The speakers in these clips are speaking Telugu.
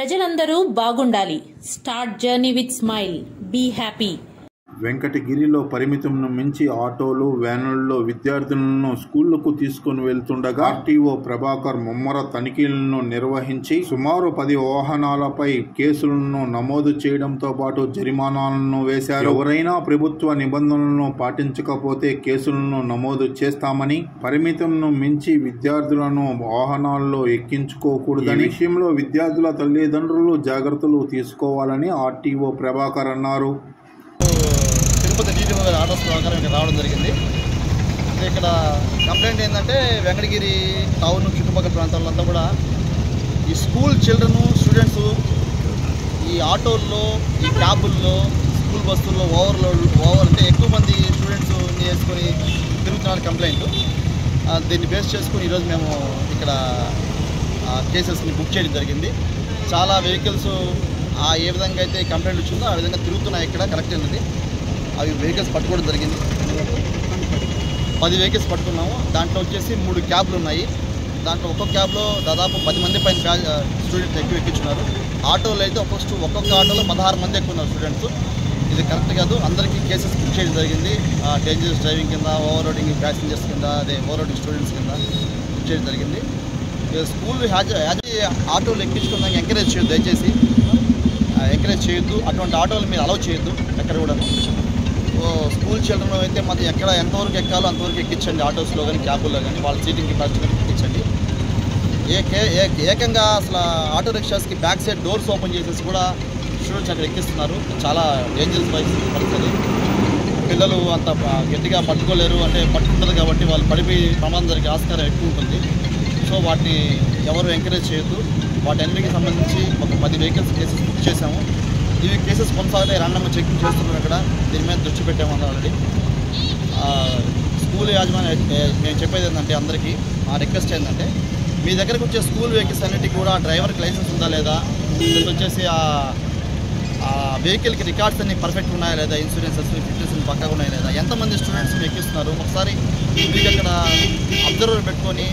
ప్రజలందరూ బాగుండాలి. Start journey with smile. Be happy. వెంకటగిరిలో పరిమితంను మించి ఆటోలు, వ్యానుల్లో విద్యార్థులను స్కూళ్లకు తీసుకుని వెళ్తుండగా ఆర్టీఓ ప్రభాకర్ ముమ్మర తనిఖీలను నిర్వహించి సుమారు 10 వాహనాలపై కేసులను నమోదు చేయడంతో పాటు జరిమానాలను వేశారు. ఎవరైనా ప్రభుత్వ నిబంధనలను పాటించకపోతే కేసులను నమోదు చేస్తామని, పరిమితంను మించి విద్యార్థులను వాహనాల్లో ఎక్కించుకోకూడదని, విషయంలో విద్యార్థుల తల్లిదండ్రులు జాగ్రత్తలు తీసుకోవాలని ఆర్టీఓ ప్రభాకర్ అన్నారు. తిరుపతి డీటీఓ గారి ఆర్డర్స్ ప్రకారం ఇక్కడ రావడం జరిగింది. ఇక్కడ కంప్లైంట్ ఏంటంటే వెంకటగిరి టౌన్ చుట్టుపక్కల ప్రాంతాలంతా కూడా ఈ స్కూల్ చిల్డ్రన్ స్టూడెంట్స్ ఈ ఆటోల్లో, ఈ క్యాబుల్లో, స్కూల్ బస్సుల్లో ఓవర్ అంటే ఎక్కువ మంది స్టూడెంట్స్ వేసుకొని తిరుగుతున్నారు కంప్లైంట్. దీన్ని బేస్ చేసుకుని ఈరోజు మేము ఇక్కడ కేసెస్ని బుక్ చేయడం జరిగింది. చాలా వెహికల్స్ ఏ విధంగా అయితే కంప్లైంట్ వచ్చిందో ఆ విధంగా తిరుగుతున్నాయి. ఇక్కడ కరెక్ట్ అన్నది అవి వెహికల్స్ పట్టుకోవడం జరిగింది. 10 వెహికల్స్ పట్టుకున్నాము. దాంట్లో వచ్చేసి 3 క్యాబ్లు ఉన్నాయి. దాంట్లో ఒక్కొక్క క్యాబ్లో దాదాపు 10 మంది పైన స్టూడెంట్స్ ఎక్కించున్నారు. ఆటోలో అయితే ఒక్కొక్క ఆటోలో 16 మంది ఎక్కువ ఉన్నారు స్టూడెంట్స్. ఇది కరెక్ట్ కాదు. అందరికీ కేసెస్ బుక్ చేయడం జరిగింది. డేంజరస్ డ్రైవింగ్ కింద, ఓవర్లోడింగ్ ప్యాసింజర్స్ కింద, ఓవర్లోడింగ్ స్టూడెంట్స్ కింద బుక్ చేయడం జరిగింది. స్కూల్ ఆటోలు ఎక్కించుకోవడానికి ఎంకరేజ్ చేయొద్దు, దయచేసి ఎంకరేజ్ చేయొద్దు. అటువంటి ఆటోలు మీరు అలౌ చేయొద్దు ఎక్కడ కూడా. స్కూల్ చిల్డ్రన్ అయితే మాత్రం ఎంతవరకు ఎక్కాలో అంతవరకు ఎక్కించండి. ఆటోస్లో కానీ, క్యాబుల్లో కానీ వాళ్ళ సీటింగ్ కెపాసిటీ ఎక్కించండి. ఏకంగా అసలు ఆటో రిక్షాస్కి బ్యాక్ సైడ్ డోర్స్ ఓపెన్ చేసేసి కూడా స్టూడెంట్స్ అక్కడ ఎక్కిస్తున్నారు. చాలా డేంజరస్ పరిస్థితి. పిల్లలు అంత గట్టిగా పట్టుకోలేరు, అంటే పట్టుకుంటుంది కాబట్టి వాళ్ళు పడిపోయి ప్రమాదం జరిగే ఆస్కారం ఎక్కువ ఉంటుంది. సో వాటిని ఎవరు ఎంకరేజ్ చేయొద్దు. వాటన్నిటికి సంబంధించి ఒక 10 వెహికల్స్ కేసెస్ బుక్ చేశాము. ఇవి కేసెస్ కొనసాగితే రాండమ్గా చెకింగ్ చేస్తున్నాం. అక్కడ దీని మీద దృష్టి పెట్టాము ఆల్రెడీ. స్కూల్ యాజమాన్యం నేను చెప్పేది ఏంటంటే అందరికీ రిక్వెస్ట్ ఏంటంటే మీ దగ్గరకు వచ్చే స్కూల్ వెహికల్స్ అన్నిటికీ కూడా డ్రైవర్కి లైసెన్స్ ఉందా లేదా, వచ్చేసి ఆ వెహికల్కి రికార్డ్స్ అన్ని పర్ఫెక్ట్ ఉన్నాయా లేదా, ఇన్సూరెన్సెస్, ఫిట్నెస్ పక్కగా ఉన్నాయా లేదా, ఎంతమంది స్టూడెంట్స్ని ఎక్కిస్తున్నారు ఒకసారి మీకు అక్కడ అబ్జర్వర్ పెట్టుకొని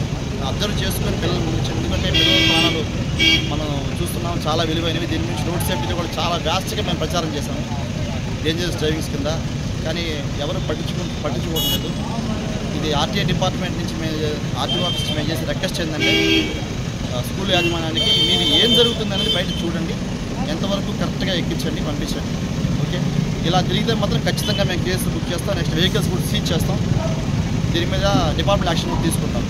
అబ్జర్వ్ చేసుకొని పిల్లలు ముందుంచండి. ఎందుకంటే పిల్లల ప్రాణాలు మనం చూస్తున్నాం చాలా విలువైనవి. దీని నుంచి రోడ్ సేఫ్టీ కూడా చాలా వ్యాస్ట్గా మేము ప్రచారం చేశాము డేంజరస్ డ్రైవింగ్స్ కింద. కానీ ఎవరు పట్టించుకోవడం లేదు. ఇది ఆర్టీఐ డిపార్ట్మెంట్ నుంచి ఆర్టీఓ ఆఫీస్ నుంచి మేము చేసే రిక్వెస్ట్ ఏంటంటే స్కూల్ యాజమాన్యానికి మీరు ఏం జరుగుతుందనేది బయట చూడండి, ఎంతవరకు కరెక్ట్గా ఎక్కించండి, పంపించండి. ఓకే, ఇలా తిరిగితే మాత్రం ఖచ్చితంగా మేము కేసు బుక్ చేస్తాం. నెక్స్ట్ వెహికల్స్ కూడా సీజ్ చేస్తాం. దీని మీద డిపార్ట్మెంట్ యాక్షన్ కూడా తీసుకుంటాం.